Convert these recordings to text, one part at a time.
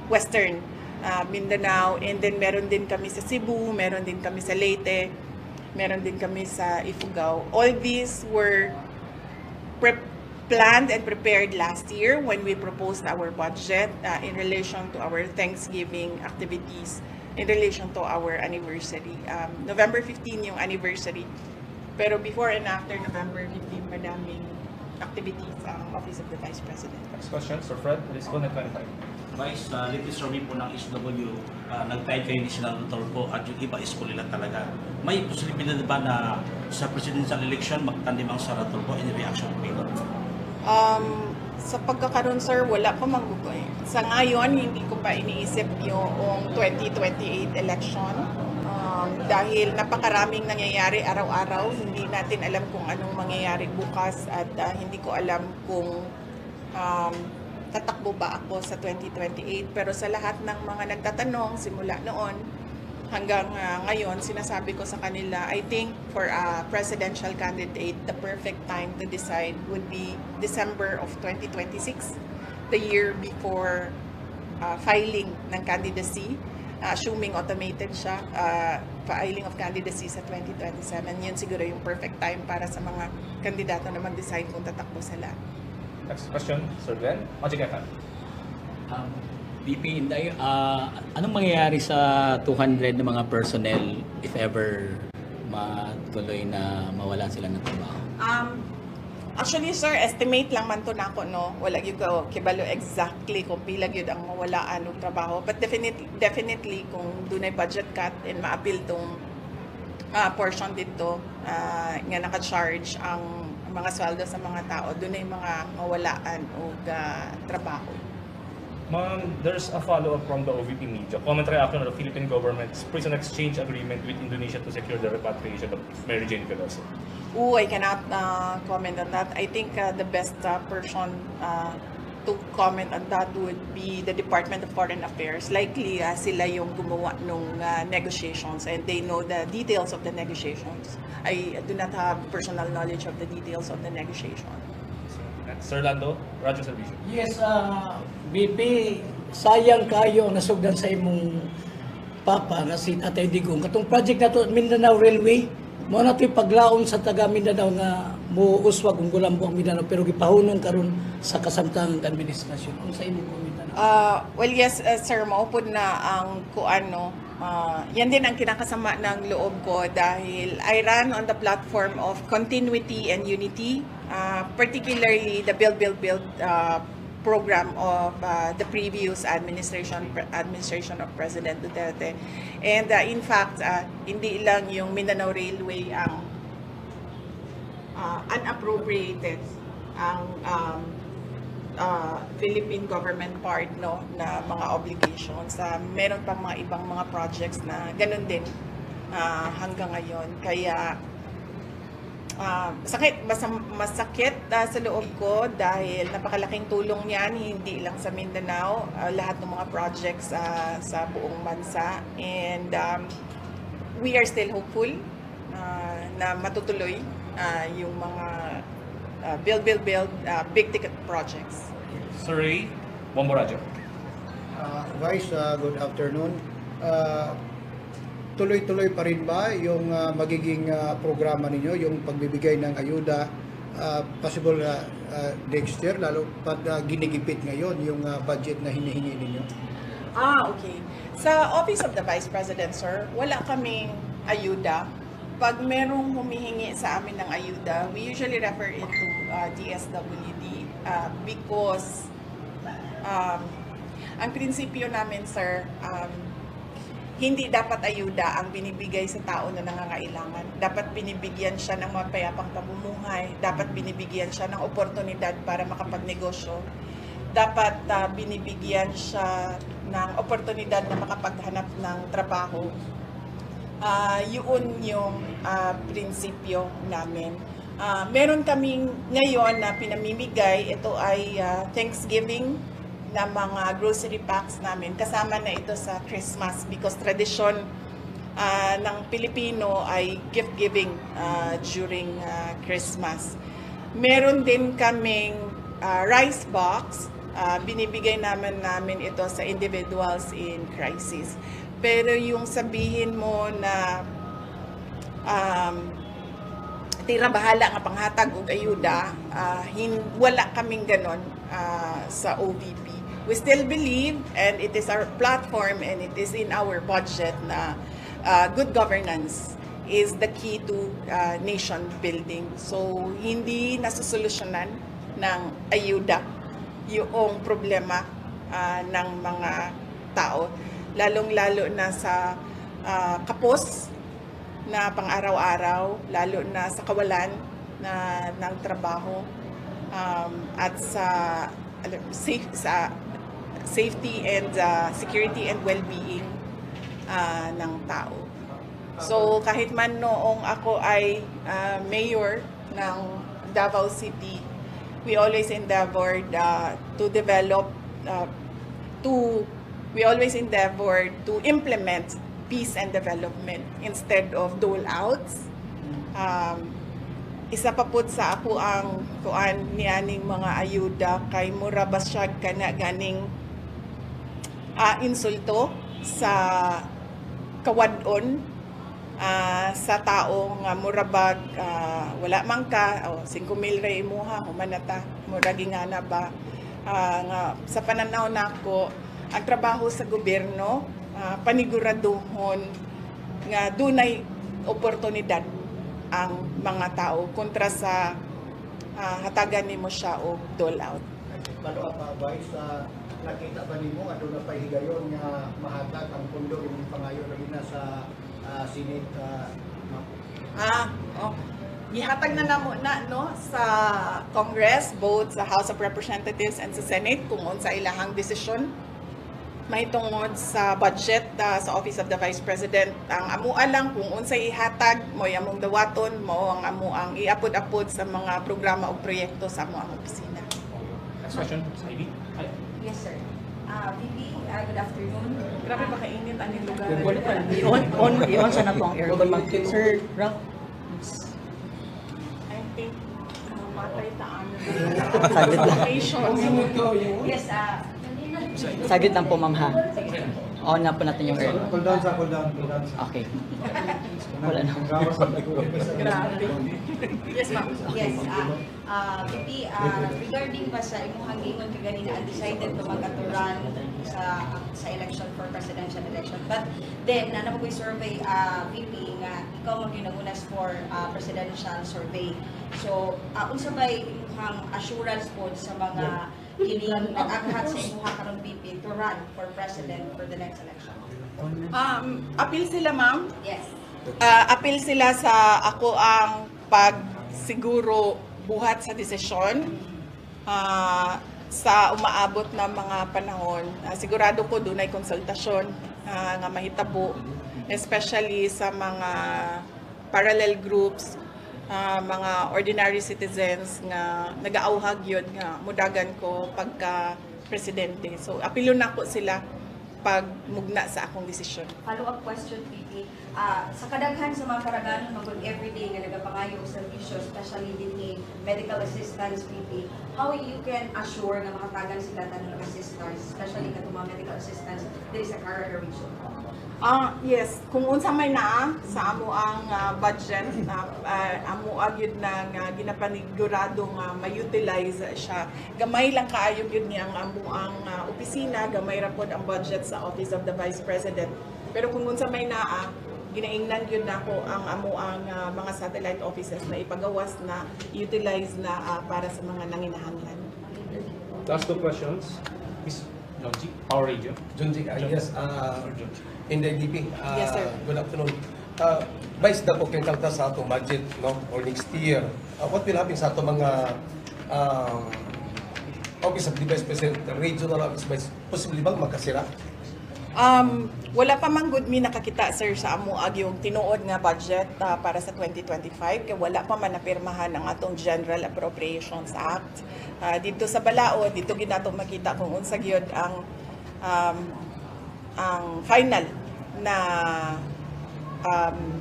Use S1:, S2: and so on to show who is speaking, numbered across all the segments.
S1: Western Mindanao, and then meron din kami sa Cebu, meron din kami sa Leyte, meron din kami sa Ifugao. All these were planned and prepared last year when we proposed our budget in relation to our Thanksgiving activities, in relation to our anniversary. November 15 yung anniversary. Pero before and after November 15, madaming activities ang Office of the Vice President.
S2: Next question, Sir Fred, please go ahead.
S3: Vice, latest survey po ng SW, nag-tie kayo ni Senador Torpo at yung iba is kulila talaga. May posibilidad ba na sa presidential election magtandem ang Sara Torpo? Any reaction po ito?
S1: Sa pagkakaroon, sir, wala pa manggugoy. Sa ngayon, hindi ko pa iniisip yung 2028 election. Dahil napakaraming nangyayari araw-araw, hindi natin alam kung anong mangyayari bukas at hindi ko alam kung tatakbo ba ako sa 2028. Pero sa lahat ng mga nagtatanong simula noon hanggang ngayon, sinasabi ko sa kanila, I think for a presidential candidate, the perfect time to decide would be December of 2026, the year before filing ng candidacy. Assuming automated siya, filing of candidacy sa 2027, yun siguro yung perfect time para sa mga kandidato na mag-decide kung tatakbo sila.
S2: Next question, Sir Glenn. Majigakan.
S4: VP Inday, anong mangyayari sa 200 na mga personnel if ever matuloy na mawalan sila ng trabaho?
S1: Actually, sir, estimate lang man to nako, no? Wala gyud ko kibalo exactly kung pila gyud ang mawalaan og trabaho. But definitely kung dunay budget cut and ma-appeal tong portion dito nga naka-charge ang mga sweldo sa mga tao, dunay mga mawalaan og trabaho.
S2: Ma'am, there's a follow-up from the OVP media. Comment reaction of the Philippine government's prison exchange agreement with Indonesia to secure the repatriation of Mary Jane Veloso.
S1: I cannot comment on that. I think the best person to comment on that would be the Department of Foreign Affairs. Likely sila yung gumawa ng negotiations and they know the details of the negotiations. I do not have personal knowledge of the details of the negotiation.
S2: Sir Lando, Radyo Servicio.
S5: Yes, BP, sayang kayo ang nasugdan sa imong papa nga si Tatay Digong. Katong project na to, Mindanao Railway, mo na ito'y paglaon sa taga Mindanao nga muuswag ang gulambo ang Mindanao pero gipahunong karon sa kasamtang administrasyon. Kung sa imong komenta na?
S1: Well, yes, sir, maupod na ang kuano. Yan din ang kinakasama ng loob ko dahil I run on the platform of continuity and unity, particularly the Build program of the previous administration of President Duterte. And in fact, hindi lang yung Mindanao Railway ang unappropriated ang Philippine government part, no, na mga obligations. Meron pang mga ibang mga projects na ganun din hanggang ngayon. Kaya masakit sa loob ko dahil napakalaking tulong niyan, hindi lang sa Mindanao, lahat ng mga projects sa buong bansa. And we are still hopeful na matutuloy yung mga build, big ticket projects.
S2: Sir Ray, Bombo Radyo.
S6: Vice, good afternoon. Tuloy-tuloy pa rin ba yung magiging programa ninyo, yung pagbibigay ng ayuda, possible next year, lalo pag ginigipit ngayon yung budget na hinihingi ninyo?
S1: Okay. Sa Office of the Vice President, sir, wala kaming ayuda. Pag merong humihingi sa amin ng ayuda, we usually refer it to DSWD because ang prinsipyo namin, sir, hindi dapat ayuda ang binibigay sa tao na nangangailangan. Dapat binibigyan siya ng mapayapang pamumuhay. Dapat binibigyan siya ng oportunidad para makapagnegosyo. Dapat binibigyan siya ng oportunidad na makapaghanap ng trabaho. Yun yung prinsipyo namin. Meron kaming ngayon na pinamimigay. Ito ay Thanksgiving na mga grocery packs namin. Kasama na ito sa Christmas because tradisyon ng Pilipino ay gift giving during Christmas. Meron din kaming rice box binibigay namin ito sa individuals in crisis. Pero yung sabihin mo na tira bahala nga panghatag og ayuda, wala kaming ganon sa OVP. We still believe, and it is our platform and it is in our budget, na good governance is the key to nation building. So hindi nasusolusyonan ng ayuda yung problema ng mga tao, lalong-lalo na sa kapos na pang-araw-araw, lalo na sa kawalan ng trabaho, at sa safety and security and well-being ng tao. So kahit man noong ako ay mayor ng Davao City, we always endeavored to implement peace and development instead of dole-outs. Isa pa pud sa ako ang kuan nianing mga ayuda kay mura basyag kana ganing insulto sa kawadon sa tao nga murabag wala man ka 5,000 ra imuha humanata mura gingana ba nga sa pananaw nako ang trabaho sa gobyerno paniguraduhon nga dunay oportunidad ang mga tao kontra sa hatagan nimo siya og dole out.
S6: Follow up advice, nakita ba nimo adto na pahigayon nga mahatag ang pondo yung pangayo rin na sa Senate?
S1: Gihatag na namo na no sa Congress, both sa House of Representatives and sa Senate kung unsa ilahang desisyon mahitungod sa budget sa Office of the Vice President. Ang amua lang kung unsay ihatag mo among dawaton mo ang amuang iapod-apod sa mga programa o proyekto sa amuang opisina.
S2: Next question, Ivy. Hi.
S7: Yes, sir. VP, good afternoon.
S1: Grabe ba kainit aning lugar?
S8: I-on sa na po ang aircon. Sir, Ralph,
S1: I think matay taan.
S8: Saglit lang.
S7: Yes,
S8: saglit lang po, ma'am, ha? On na po natin yung aircon.
S6: Cool down.
S8: Okay. Wala na.
S1: Grabe. Yes, ma'am.
S7: yes, VP, regarding ba sa imuhang ingon kaganina undecided to mag-aturan sa election for presidential election. But then, na po survey, VP, nga ikaw maginagunas for presidential survey. So, unsa ba imuhang assurance po sa mga kining nag-aghat sa imuha karon VP to run for president for the next election?
S1: Appeal sila, ma'am.
S7: Yes.
S1: Appeal sila sa ako ang pagsiguro buhat sa desisyon sa umaabot na mga panahon. Sigurado ko dunay konsultasyon nga mahitabo, especially sa mga parallel groups, mga ordinary citizens nga nagaauhag yun nga mudagan ko pagka presidente. So apilo na ko sila pag mugna sa akong desisyon.
S7: Follow-up question, VP. Sa kadaghan sa mga karagahan magod everyday nga nagapangayo sa servisyo, especially din medical assistance, VP, how you can assure na makatagan sila tanong assistance, especially katong mga medical assistance diri sa Caraga region?
S1: Yes, kung unsa may naa sa amo ang budget na amo gyud na nga ginapanigurado nga ma-utilize siya. Gamay lang kaayo gyud niya ang amo ang opisina, gamay ra pod ang budget sa Office of the Vice President. Pero kung unsa may naa, ginaingnan gyud nako ang amo ang mga satellite offices na ipagawas na utilize na para sa mga nanginahanglan.
S2: Last two questions. Miss Jonji, Power Radio.
S9: Junji, yes, in the IDP.
S1: Yes, sir.
S9: Good afternoon. Vice na po kinkalta sa atong budget, no, for next year. What will happen sa atong mga Office of the Vice President, regional office vice, possibly bang makasira?
S1: Wala pa man good mi nakakita, sir, sa amuag yung tinuod nga budget para sa 2025 kay wala pa man napirmahan ang atong General Appropriations Act. Dito sa Balao, dito ginato makita kung unsa gyud ang final na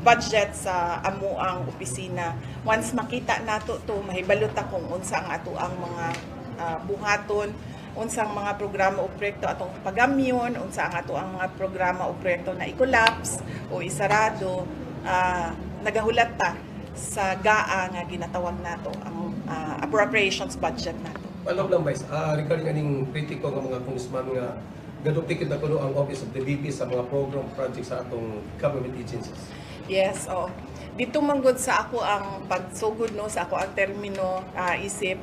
S1: budget sa amuang opisina. Once makita nato to, mahibalot ta kung unsa ang ato ang mga buhaton unsang mga programa o proyekto atong pagamyon, unsa ang ato ang mga programa o proyekto na i-collapse o isarado, nagahulat ta sa GAA nga ginatawag nato ang appropriations budget nato.
S9: Alam lang, Vice, regarding aning kritiko ng mga congressman nga gaduptikid na kuno ang Office of the VP sa mga program projects sa atong government agencies.
S1: Yes, dito manggod sa ako ang pagsugod no sa ako ang termino isip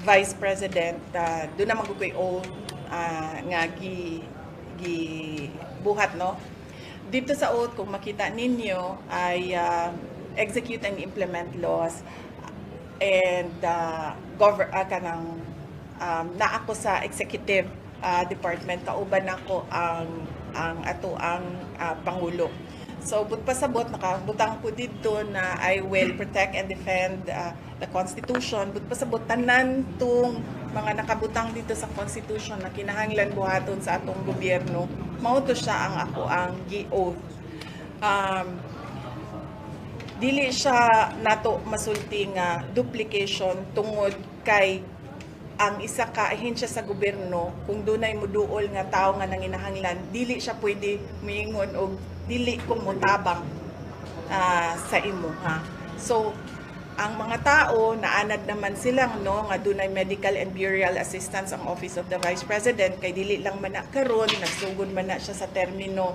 S1: Vice President, doon na magkukoy nga buhat no. Dito sa oath kung makita ninyo ay execute and implement laws and kanang na ako sa executive department, kauban ako ang ato ang pangulo. So but pasabot nakabutang ko dito na I will protect and defend the Constitution. But pasabot tanan tong mga nakabutang dito sa Constitution na kinahanglan buhaton sa atong gobyerno, mao to siya ang ako ang gi-oath. Dili siya nato masulti nga duplication tungod kay ang isa ka ahensya sa gobyerno kung dunay muduol nga tao nga nanginahanglan, dili siya pwede miingon og dili ko mutabang sa imo ha. So ang mga tao naanad naman silang no nga dunay medical and burial assistance ang Office of the Vice President kay dili lang man na karon nagsugod man na siya sa termino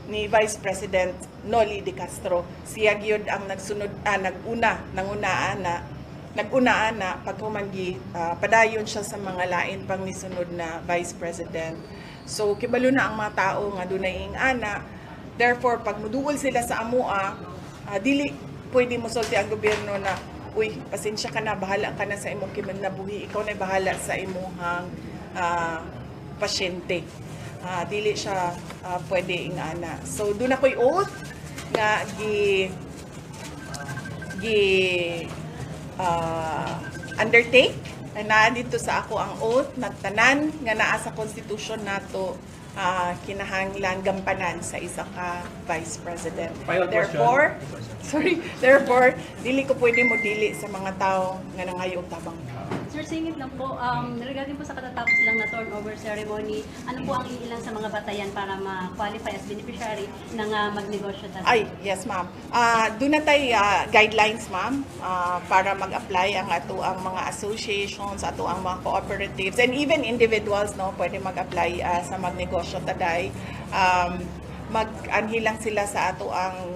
S1: ni Vice President Noli De Castro. Siya gyud ang nagsunod nag-una na paghumangi padayon siya sa mga lain pang nisunod na Vice President. So kibalo na ang mga tao nga dunay ing-ana. Therefore pag muduol sila sa amoa, dili pwede mosulti ang gobyerno na uy, pasensya ka na, bahala ka na sa imong kinabuhi, ikaw na bahala sa imong pasyente. Dili siya pwede ing-ana. So doon ako'y oath nga undertake na dito sa ako ang oath na tanan nga naa sa Constitution nato kinahanglan gampanan sa isa ka Vice President. Therefore, dili ko pwede mo dili sa mga tao nga nangayong tabang.
S10: Sir, singit lang po, regarding po sa katatapos lang na turnover ceremony, ano po ang iilan sa mga batayan para ma-qualify as beneficiary ng magnegosyo tayo?
S1: Ay, yes ma'am. Doon na tayo guidelines ma'am para mag-apply ang ato ang mga associations, ato ang mga cooperatives, and even individuals no pwede mag-apply sa magnegosyo taday. Mag-anhi lang sila sa ato ang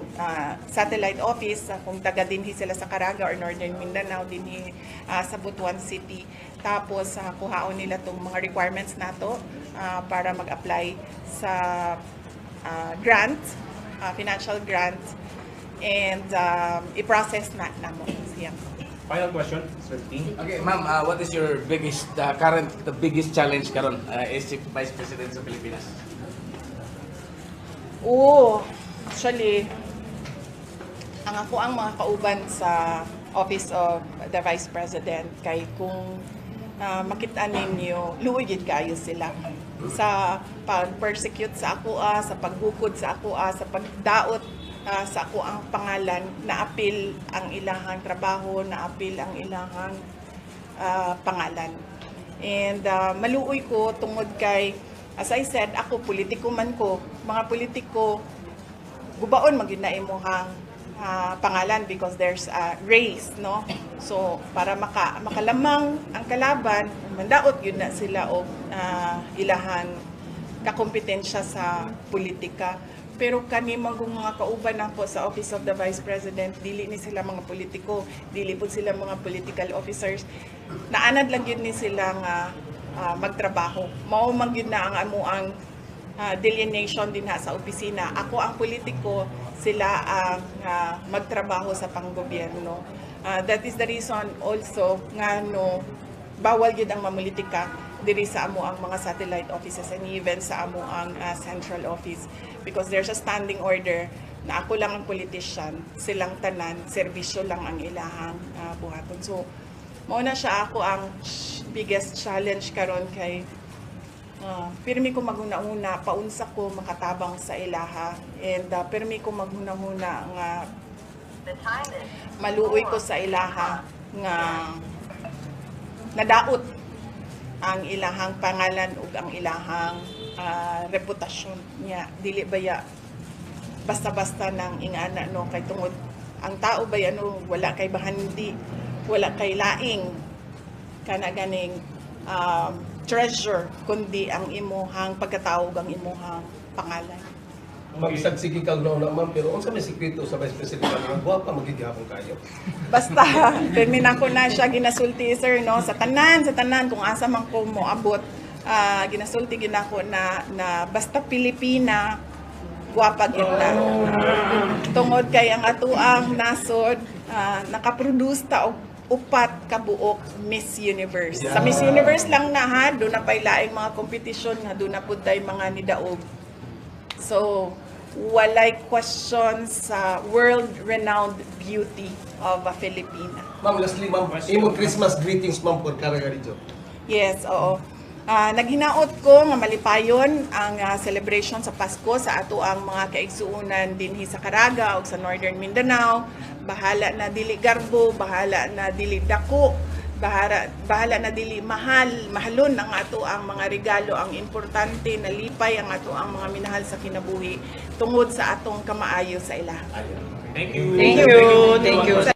S1: satellite office kung taga dinhi sila sa Caraga or Northern Mindanao dinhi sa Butuan City. Tapos kuhaon nila tong mga requirements nato para mag-apply sa grant, financial grant, and i-process na mo siya.
S2: Final question, Sir Ting.
S11: Okay, ma'am, what is your biggest the biggest challenge karon as Vice President sa Pilipinas?
S1: Actually, ang ako ang mga kauban sa Office of the Vice President kay kung makita ninyo, luugid kayo sila sa pag-persecute sa ako sa paghukod sa ako sa pagdaot sa ako ang pangalan, na-appeal ang ilahang trabaho, na-appeal ang ilahang pangalan. And maluoy ko tungod kay, as I said, ako politiko man ko, mga politiko gubaon magyud na imong pangalan because there's a race, no? So para makalamang ang kalaban, mandaot yun na sila og ilahang kakompetensya sa politika. Pero kani mga kauban na po sa Office of the Vice President, dili ni sila mga politiko, dili po sila mga political officers. Naanad lang yun ni sila nga magtrabaho. Mao man yun na ang amuang delineation din sa opisina. Ako ang politiko, sila ang magtrabaho sa panggobyerno. That is the reason also nga no bawal yun ang mamulitika diri sa amo ang mga satellite offices and even sa amo ang central office, because there's a standing order na ako lang ang politician, silang tanan, serbisyo lang ang ilahang buhaton. So mao na siya ako ang biggest challenge karon kay pirmi ko maghuna-huna paunsa ko makatabang sa ilaha, and pirmi ko maghuna-huna nga maluoy ko sa ilaha nga nadaot ang ilahang pangalan ug ang ilahang reputasyon niya. Dili baya basta-basta nang ingana no kay tungod ang tao ba ano wala kay bahandi, wala kay laing kana ganing treasure kundi ang imuhang pagkatawag ang imuhang pangalan.
S9: Magsagsige kag na ma'am, pero unsa may sikreto sa Vice President nga guwapa magigihapon kayo?
S1: Basta termina ko na siya ginasulti sir no sa tanan kung asa man ko moabot ginasulti ginako na basta Pilipina guwapa gyud na. Tungod kay ang atuang nasod nakaproduce ta og upat ka buok Miss Universe. Sa Miss Universe lang na ha, do na pay laing mga kompetisyon nga do na pud tay mga nidaog. So, walay question sa world-renowned beauty of a Filipina.
S9: Ma'am, lastly ma'am, imong Christmas greetings ma'am for Caraga Region.
S1: Yes, oo. Naghinaot ko nga malipayon ang celebration sa Pasko sa ato ang mga kaigsuunan dinhi sa Caraga o sa Northern Mindanao. Bahala na dili garbo, bahala na dili dako, bahala na dili mahalon ang ato ang mga regalo. Ang importante na lipay ang ato ang mga minahal sa kinabuhi tungod sa atong kamaayo sa ilaha.
S2: Thank you.
S8: Thank you.